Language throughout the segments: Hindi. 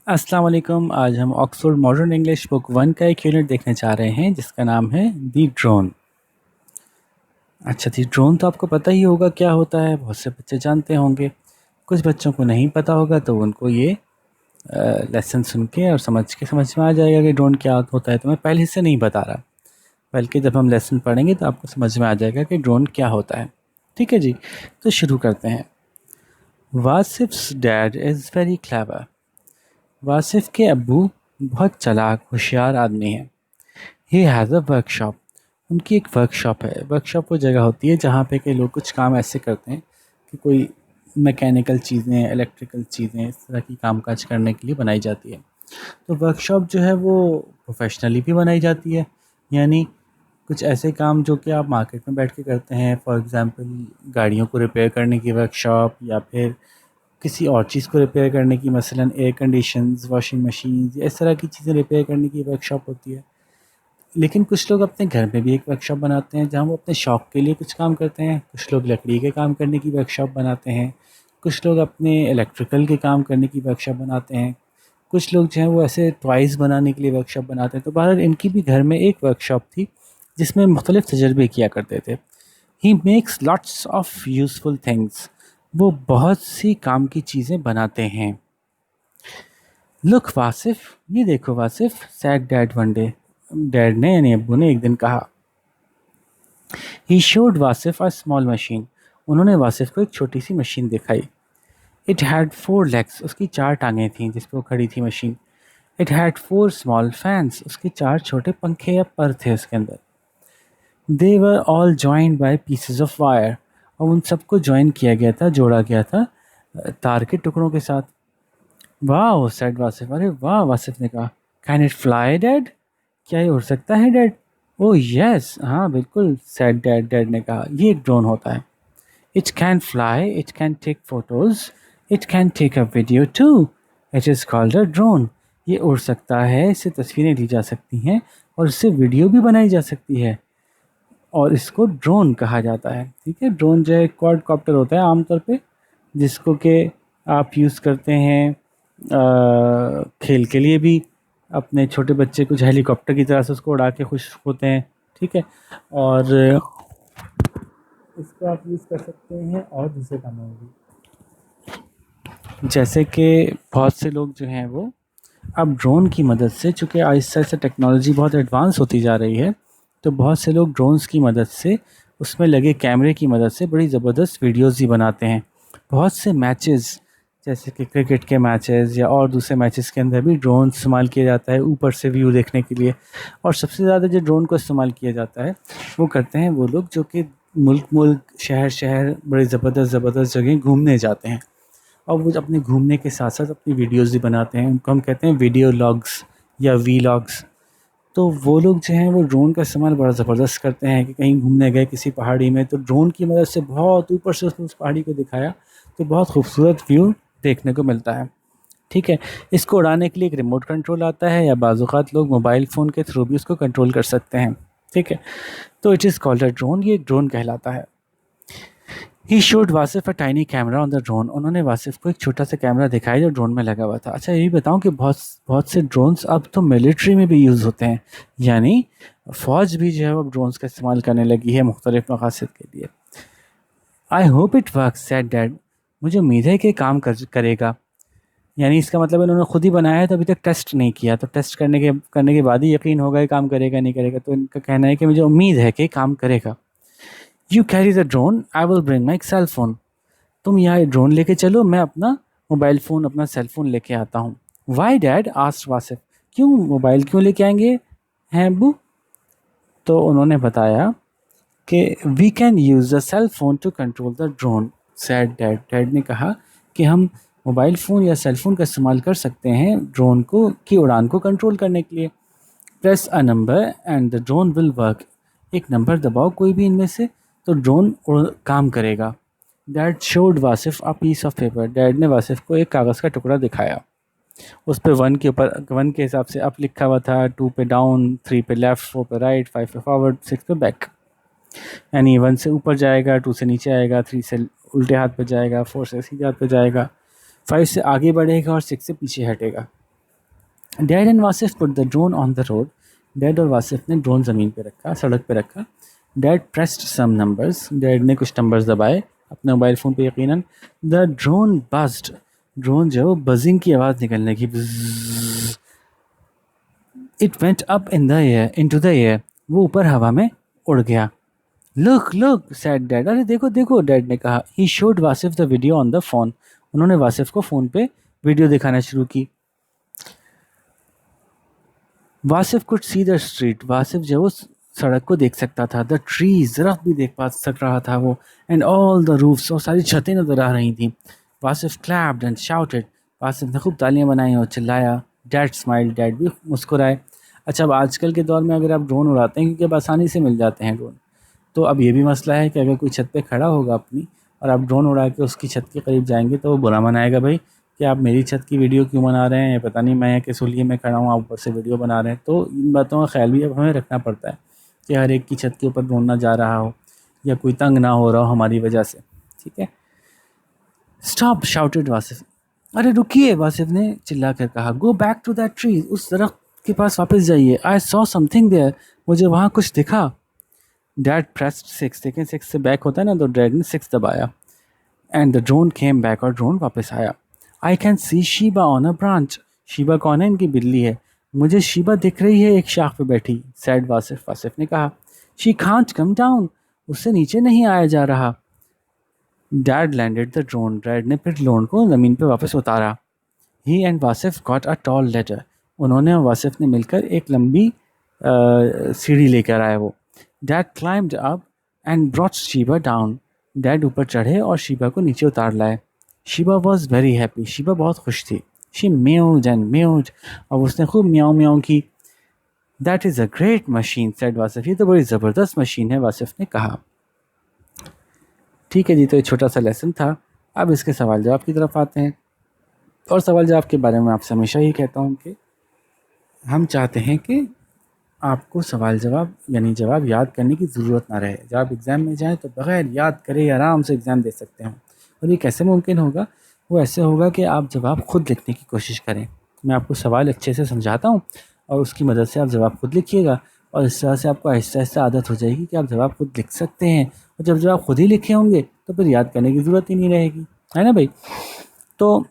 अस्सलाम वालेकुम। आज हम ऑक्सफोर्ड मॉडर्न इंग्लिश बुक 1 का एक यूनिट देखने जा रहे हैं जिसका नाम है दी ड्रोन। अच्छा, दी ड्रोन तो आपको पता ही होगा क्या होता है, बहुत से बच्चे जानते होंगे। कुछ बच्चों को नहीं पता होगा तो उनको ये लेसन सुन के और समझ में आ जाएगा कि ड्रोन क्या होता है। तो मैं पहले से नहीं बता रहा, बल्कि जब हम लेसन पढ़ेंगे तो आपको समझ में आ जाएगा कि ड्रोन क्या होता है। ठीक है जी, तो शुरू करते हैं। Wasif's dad is very clever. Wasif के अब्बू बहुत चालाक होशियार आदमी हैं। He has a workshop. उनकी एक वर्कशॉप है। वर्कशॉप वो जगह होती है जहाँ पे के लोग कुछ काम ऐसे करते हैं कि कोई मैकेनिकल चीज़ें, इलेक्ट्रिकल चीज़ें, इस तरह की कामकाज करने के लिए बनाई जाती है। तो वर्कशॉप जो है वो प्रोफेशनली भी बनाई जाती है, यानी कुछ ऐसे काम जो कि आप मार्केट में बैठ के करते हैं। फॉर एग्ज़ाम्पल गाड़ियों को रिपेयर करने की वर्कशॉप, या फिर किसी और चीज़ को रिपेयर करने की, मसलन एयर कंडीशंस, वॉशिंग मशीन्स, इस तरह की चीज़ें रिपेयर करने की वर्कशॉप होती है। लेकिन कुछ लोग अपने घर में भी एक वर्कशॉप बनाते हैं जहाँ वो अपने शौक़ के लिए कुछ काम करते हैं। कुछ लोग लकड़ी के काम करने की वर्कशॉप बनाते हैं। कुछ लोग अपने इलेक्ट्रिकल के काम करने की वर्कशॉप बनाते हैं। कुछ लोग जो हैं वो ऐसे टॉयज़ बनाने के लिए वर्कशॉप बनाते हैं। तो बहरहाल इनकी भी घर में एक वर्कशॉप थी जिसमें मुख्तलिफ़ तजर्बे किया करते थे। He makes lots of useful things. वो बहुत सी काम की चीज़ें बनाते हैं। लुक वासिफ, ये देखो Wasif, said dad one day. Dad ने यानी अब्बू ने एक दिन कहा। He showed Wasif a small machine. उन्होंने वासिफ को एक छोटी सी मशीन दिखाई। It had 4 legs. उसकी 4 टांगें थीं जिस पे वो खड़ी थी machine. It had 4 small fans. उसके 4 छोटे पंखे या पर थे उसके अंदर। They were all joined by pieces of wire. और उन सबको जॉइन किया गया था, जोड़ा गया था तार के टुकड़ों के साथ। वाह, सेड वासिफ। अरे वाह, वासिफ ने कहा। Can it fly dad? क्या ये उड़ सकता है डैड? ओह यस, हाँ बिल्कुल, सेड डैड। डैड ने कहा, ये एक ड्रोन होता है। It can fly, it can take photos, it can take a video too. It is called a drone. ये उड़ सकता है, इससे तस्वीरें ली जा सकती हैं और इससे वीडियो भी बनाई जा सकती है, और इसको ड्रोन कहा जाता है। ठीक है, ड्रोन जो है क्वाडकॉप्टर होता है आमतौर पे, जिसको कि आप यूज़ करते हैं खेल के लिए भी। अपने छोटे बच्चे कुछ हेलीकॉप्टर की तरह से उसको उड़ा के खुश होते हैं। ठीक है, और इसको आप यूज़ कर सकते हैं और दूसरे कामों में भी। जैसे कि बहुत से लोग जो हैं वो अब ड्रोन की मदद से, चूँकि आहिस्ता आहिस्ता टेक्नोलॉजी बहुत एडवांस होती जा रही है, तो बहुत से लोग ड्रोन्स की मदद से, उसमें लगे कैमरे की मदद से बड़ी ज़बरदस्त वीडियोज़ भी बनाते हैं। बहुत से मैचेस, जैसे कि क्रिकेट के मैचेस या और दूसरे मैचेस के अंदर भी ड्रोन इस्तेमाल किया जाता है ऊपर से व्यू देखने के लिए। और सबसे ज़्यादा जो ड्रोन को इस्तेमाल किया जाता है वो करते हैं वो लोग जो कि मुल्क मुल्क, शहर शहर, बड़े ज़बरदस्त ज़बरदस्त जगह घूमने जाते हैं, और वो अपने घूमने के साथ साथ अपनी वीडियोज़ भी बनाते हैं। उनको हम कहते हैं वीडियो लॉग्स या वीलॉग्स। तो वो लोग जो हैं वो ड्रोन का इस्तेमाल बड़ा ज़बरदस्त करते हैं कि कहीं घूमने गए किसी पहाड़ी में, तो ड्रोन की मदद से बहुत ऊपर से उसने उस पहाड़ी को दिखाया, तो बहुत खूबसूरत व्यू देखने को मिलता है। ठीक है, इसको उड़ाने के लिए एक रिमोट कंट्रोल आता है, या बाज़-औक़ात लोग मोबाइल फ़ोन के थ्रू भी उसको कंट्रोल कर सकते हैं। ठीक है, तो it is called a drone. ये एक ड्रोन कहलाता है। ही showed Wasif a tiny camera on the drone. उन्होंने वासिफ को एक छोटा सा कैमरा दिखाया जो ड्रोन में लगा हुआ था। अच्छा, ये भी बताऊं कि बहुत बहुत से ड्रोन्स अब तो मिलिट्री में भी यूज़ होते हैं, यानी फ़ौज भी जो है वो अब ड्रोन्स का इस्तेमाल करने लगी है मुख्तलिफ मकासद के लिए। I hope it work said dad. मुझे उम्मीद है कि करेगा। यानी इसका मतलब इन्होंने खुद ही बनाया है तो अभी तक टेस्ट नहीं किया, तो टेस्ट करने के बाद ही यकीन होगा कि काम करेगा नहीं करेगा। तो इनका कहना है कि मुझे उम्मीद है कि काम करेगा। You carry the drone, I will bring my cell phone. तुम यहाँ ड्रोन लेके चलो, मैं अपना मोबाइल फ़ोन, अपना सेल फ़ोन लेके आता हूँ। Why dad asked Wasif. क्यों, मोबाइल क्यों लेके आएंगे हैं अब्बू? तो उन्होंने बताया कि we can use the cell phone to control the drone said dad. Dad ने कहा कि हम मोबाइल फ़ोन या सेल फ़ोन का इस्तेमाल कर सकते हैं ड्रोन को की उड़ान को कंट्रोल करने के लिए। Press a number and the drone will work. एक नंबर दबाओ कोई भी इनमें से, तो ड्रोन काम करेगा। Dad showed Wasif a piece of paper. Dad ने वासिफ को एक कागज़ का टुकड़ा दिखाया। उस पे 1 के ऊपर 1 के हिसाब से अप लिखा हुआ था, 2 पे डाउन, 3 पे लेफ़्ट, 4 पे राइट, 5 पे फॉरवर्ड, 6 पे बैक। यानी 1 से ऊपर जाएगा, 2 से नीचे आएगा, 3 से उल्टे हाथ पे जाएगा, 4 से सीधे हाथ पे जाएगा, 5 से आगे बढ़ेगा और 6 से पीछे हटेगा। Dad and Wasif put the drone on the road. Dad और वासिफ ने ड्रोन ज़मीन पे रखा, सड़क पे रखा। Dad pressed some numbers, dad ने कुछ नंबर्स दबाए अपने मोबाइल फ़ोन पे यकीनन। द ड्रोन बज्ड, ड्रोन जो है वो बजिंग की आवाज़ निकलने लगी। It went up in the air, into the air, वो ऊपर हवा में उड़ गया। लुक लुक सैड डैड, अरे देखो देखो, डैड ने कहा। He showed Wasif the video on the phone, उन्होंने वासिफ को फ़ोन पे वीडियो दिखाना शुरू की। Wasif could see the street, Wasif जो वो सड़क को देख सकता था। द ट्रीज, दरख्त भी देख पा सक रहा था वो। एंड ऑल द रूफ्स, और सारी छतें नजर आ रही थी। Wasif clapped and shouted, Wasif ने खूब तालियां बनाई और चिल्लाया। डैड स्माइल, डैड भी मुस्कुराए। अच्छा, अब आजकल के दौर में अगर आप ड्रोन उड़ाते हैं, क्योंकि अब आसानी से मिल जाते हैं ड्रोन, तो अब ये भी मसला है कि अगर कोई छत पे खड़ा होगा अपनी, और आप ड्रोन उड़ा के उसकी छत के करीब जाएंगे, तो वो बुरा मनाएगा, भाई कि आप मेरी छत की वीडियो क्यों बना रहे हैं, पता नहीं मैं किस लिए मैं खड़ा हूँ, आप ऊपर से वीडियो बना रहे हैं। तो इन बातों का ख्याल भी अब हमें रखना पड़ता है कि हर एक की छत के ऊपर ड्रोन ना जा रहा हो, या कोई तंग ना हो रहा हो हमारी वजह से। ठीक है। स्टॉप शाउटेड वासिफ, अरे रुकिए, वासिफ ने चिल्ला कर कहा। Go back to that tree, उस दरख्त के पास वापस जाइए। आई सॉ समथिंग देयर, मुझे वहाँ कुछ दिखा। डैड प्रेस्ड सिक्स, देखें सिक्स से बैक होता है ना, तो डैड ने सिक्स दबाया। And the drone came back, और ड्रोन वापस आया। I can see Sheeba on a branch, Sheeba कौन है, इनकी बिल्ली है। मुझे शीबा दिख रही है एक शाख पे बैठी। सैड वासिफ, वासिफ ने कहा। शी कांट कम डाउन, उससे नीचे नहीं आया जा रहा। Dad landed the drone, dad ने फिर ड्रोन को ज़मीन पे वापस उतारा। He and Wasif got a tall letter, उन्होंने और वासिफ ने मिलकर एक लंबी सीढ़ी लेकर आए वो। Dad climbed up and brought Sheeba down, dad ऊपर चढ़े और शीबा को नीचे उतार लाए। Sheeba was very happy, Sheeba बहुत खुश थी। शी म्याऊड एंड म्याऊड, और उसने खूब म्याऊं म्याऊं की। That is a great machine said Wasif, ये तो बड़ी ज़बरदस्त मशीन है, वासिफ ने कहा। ठीक है जी, तो ये छोटा सा लेसन था। अब इसके सवाल जवाब की तरफ आते हैं। और सवाल जवाब के बारे में आपसे हमेशा ही कहता हूँ कि हम चाहते हैं कि आपको सवाल जवाब यानी जवाब याद करने की ज़रूरत ना रहे। जब आप एग्ज़ाम में जाएं तो बग़ैर याद करे आराम से एग्ज़ाम दे सकते हो। और ये कैसे मुमकिन होगा? वो ऐसे होगा कि आप जवाब खुद लिखने की कोशिश करें। मैं आपको सवाल अच्छे से समझाता हूँ और उसकी मदद से आप जवाब खुद लिखिएगा, और इस तरह से आपको आहिस्ता आहिस्ता आदत हो जाएगी कि आप जवाब खुद लिख सकते हैं। और जब जवाब खुद ही लिखे होंगे तो फिर याद करने की ज़रूरत ही नहीं रहेगी, है ना भाई? तो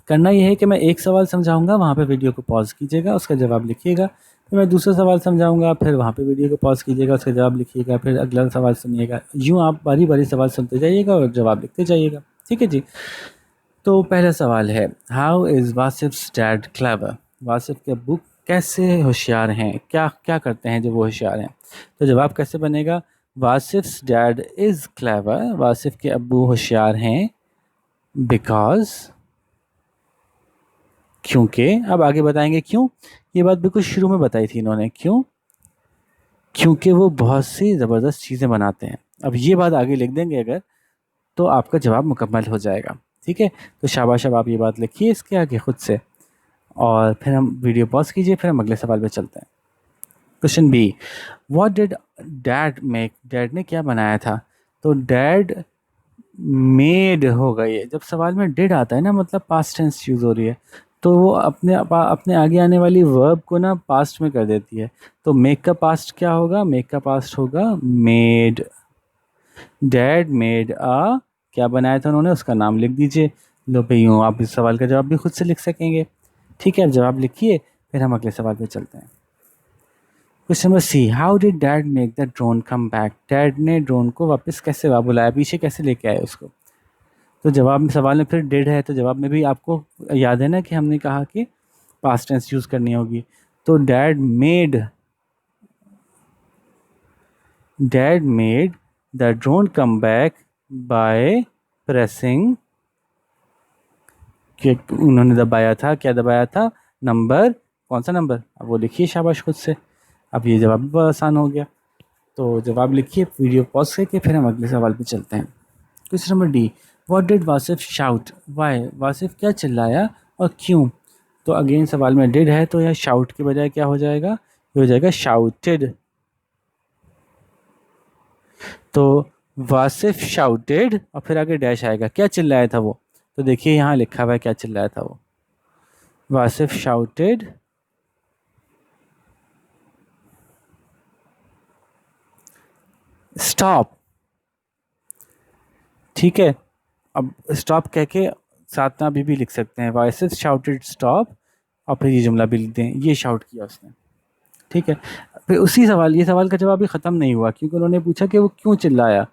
करना ये है कि मैं एक सवाल समझाऊंगा, वहाँ पे वीडियो को पॉज कीजिएगा, उसका जवाब लिखिएगा। फिर मैं दूसरा सवाल समझाऊंगा, फिर वहाँ पे वीडियो को पॉज कीजिएगा, उसका जवाब लिखिएगा, फिर अगला सवाल सुनिएगा। यूँ आप बारी बारी सवाल सुनते जाइएगा और जवाब लिखते जाइएगा। ठीक है जी। तो पहला सवाल है, how is Wasif's dad clever? Wasif के अब्बू कैसे होशियार हैं, क्या क्या करते हैं जब वो होशियार हैं? तो जवाब कैसे बनेगा? वासिफ्स डैड इज़ क्लेवर, वासिफ के अब्बू होशियार हैं बिकॉज, क्योंकि, अब आगे बताएंगे क्यों। ये बात बिल्कुल शुरू में बताई थी इन्होंने, क्यों? क्योंकि वो बहुत सी ज़बरदस्त चीज़ें बनाते हैं। अब ये बात आगे लिख देंगे अगर, तो आपका जवाब मुकम्मल हो जाएगा। ठीक है, तो शाबाश, अब आप ये बात लिखिए इसके आगे खुद से, और फिर हम वीडियो पॉज कीजिए, फिर हम अगले सवाल पे चलते हैं। Question B, what did dad make? Dad ने क्या बनाया था? तो डैड मेड होगा ये। जब सवाल में डिड आता है ना, मतलब पास्ट टेंस यूज़ हो रही है, तो वो अपने आगे आने वाली वर्ब को ना पास्ट में कर देती है। तो मेक का पास्ट क्या होगा? मेक का पास्ट होगा मेड। डैड मेड आ, क्या बनाया था उन्होंने, उसका नाम लिख दीजिए। लो भाई, यूँ आप इस सवाल का जवाब भी खुद से लिख सकेंगे। ठीक है, अब जवाब लिखिए, फिर हम अगले सवाल पे चलते हैं। Question number C, how did dad make the drone come back? Dad ने ड्रोन को वापस कैसे बुलाया, पीछे कैसे लेके आए उसको? तो जवाब में, सवाल में फिर डिड है, तो जवाब में भी आपको याद है ना कि हमने कहा कि पास्ट टेंस यूज़ करनी होगी। तो dad made the drone come back by pressing, कि उन्होंने दबाया था, क्या दबाया था? नंबर, कौन सा नंबर? अब वो लिखिए शाबाश खुद से। अब ये जवाब भी बहुत आसान हो गया। तो जवाब लिखिए, वीडियो पॉज करके फिर हम अगले सवाल पे चलते हैं। Question number D, what did Wasif shout? Why, Wasif क्या चिल्लाया और क्यों? तो अगेन सवाल में डिड है, तो यह शाउट के बजाय क्या हो जाएगा? ये हो जाएगा शाउटेड। तो वासिफ शाउटेड, और फिर आगे डैश आएगा, क्या चिल्लाया था वो? तो देखिए यहाँ लिखा हुआ है क्या चिल्लाया था वो। Wasif shouted, stop. ठीक है, अब स्टॉप कह के साथ में अभी भी लिख सकते हैं, वासिफ शाउटेड स्टॉप, और फिर ये जुमला भी लिख दें, ये शाउट किया उसने। ठीक है, फिर उसी सवाल, ये सवाल का जवाब भी ख़त्म नहीं हुआ, क्योंकि उन्होंने पूछा कि वो क्यों चिल्लाया,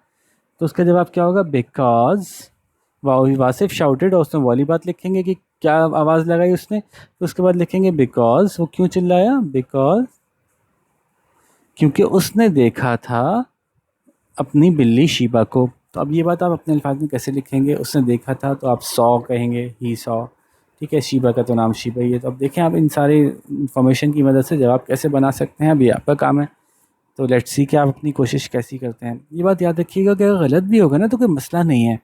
तो उसका जवाब क्या होगा, बिकॉज वासिफ शाउटेड, और उसमें वाली बात लिखेंगे कि क्या आवाज़ लगाई उसने, तो उसके बाद लिखेंगे बिकॉज वो क्यों चिल्लाया, बिकॉज क्योंकि उसने देखा था अपनी बिल्ली शीबा को। तो अब ये बात आप अपने अल्फाज में कैसे लिखेंगे, उसने देखा था तो आप सॉ कहेंगे, ही सॉ। ठीक है, शीबा का तो नाम शीबा ही है। तो अब देखें आप इन सारी इंफॉर्मेशन की मदद से जवाब कैसे बना सकते हैं, अभी आपका काम है। तो लेट्स सी कि आप अपनी कोशिश कैसी करते हैं। ये बात याद रखिएगा कि अगर गलत भी होगा ना तो कोई मसला नहीं है,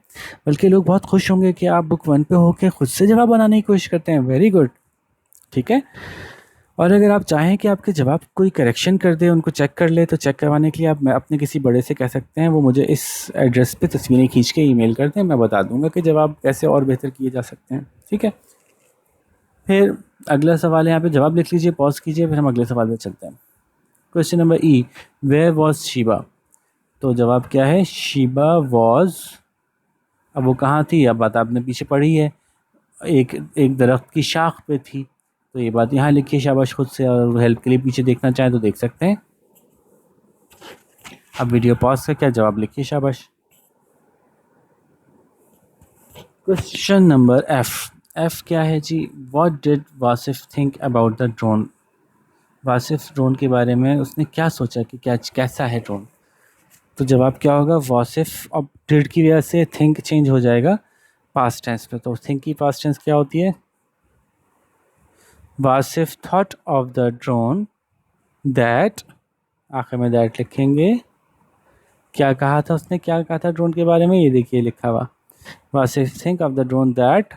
बल्कि लोग बहुत खुश होंगे कि आप बुक 1 पे होके खुद से जवाब बनाने की कोशिश करते हैं। Very good. ठीक है, और अगर आप चाहें कि आपके जवाब कोई करेक्शन कर दे, उनको चेक कर ले, तो चेक करवाने के लिए आप मैं अपने किसी बड़े से कह सकते हैं वो मुझे इस एड्रेस पे तस्वीरें खींच के ईमेल कर दें, मैं बता दूंगा कि जवाब कैसे और बेहतर किए जा सकते हैं। ठीक है, फिर अगला सवाल है, यहाँ पे जवाब लिख लीजिए, पॉज कीजिए, फिर हम अगले सवाल पे चलते हैं। Question number E, where was Sheeba. तो जवाब क्या है, शीबा वॉज, अब वो कहाँ थी, अब बात आपने पीछे पढ़ी है, एक एक दरख्त की शाख पे थी। तो ये बात यहाँ लिखिए शाबाश खुद से, और हेल्प के लिए पीछे देखना चाहें तो देख सकते हैं। अब वीडियो पॉज करके जवाब लिखिए शाबाश। क्वेश्चन नंबर एफ, एफ क्या है जी, what did Wasif think about the drone. Wasif drone के बारे में उसने क्या सोचा कि क्या कैसा है ड्रोन। तो जवाब क्या होगा, वासिफ, अब डिड की वजह से थिंक चेंज हो जाएगा पास्ट टेंस पे, तो थिंक की पास्ट टेंस क्या होती है, Wasif thought of the drone that, आखिर में दैट लिखेंगे, क्या कहा था उसने, क्या कहा था ड्रोन के बारे में, ये देखिए लिखा हुआ, Wasif think of the drone that,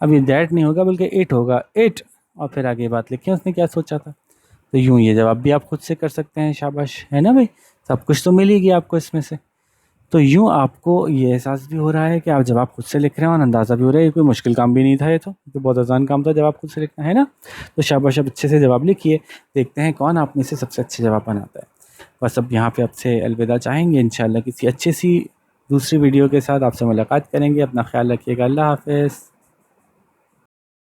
अब ये दैट नहीं होगा बल्कि इट होगा, इट, और फिर आगे बात लिखें उसने क्या सोचा था। तो यूं ये जवाब भी आप खुद से कर सकते हैं, शाबाश, है ना भाई, सब कुछ तो मिल ही गया आपको इसमें से। तो यूं आपको ये एहसास भी हो रहा है कि आप जवाब खुद से लिख रहे हैं, और अंदाज़ा भी हो रहा है ये कोई मुश्किल काम भी नहीं था, ये तो बहुत आसान काम था जवाब खुद से लिखना, है ना। तो शाबाश, अब अच्छे से जवाब लिखिए, देखते हैं कौन आप में से सबसे अच्छे जवाब बनाता है। बस अब यहाँ पे आपसे अलविदा चाहेंगे, इंशाल्लाह किसी अच्छी सी दूसरी वीडियो के साथ आपसे मुलाकात करेंगे। अपना ख्याल रखिएगा, अल्लाह हाफ़िज़।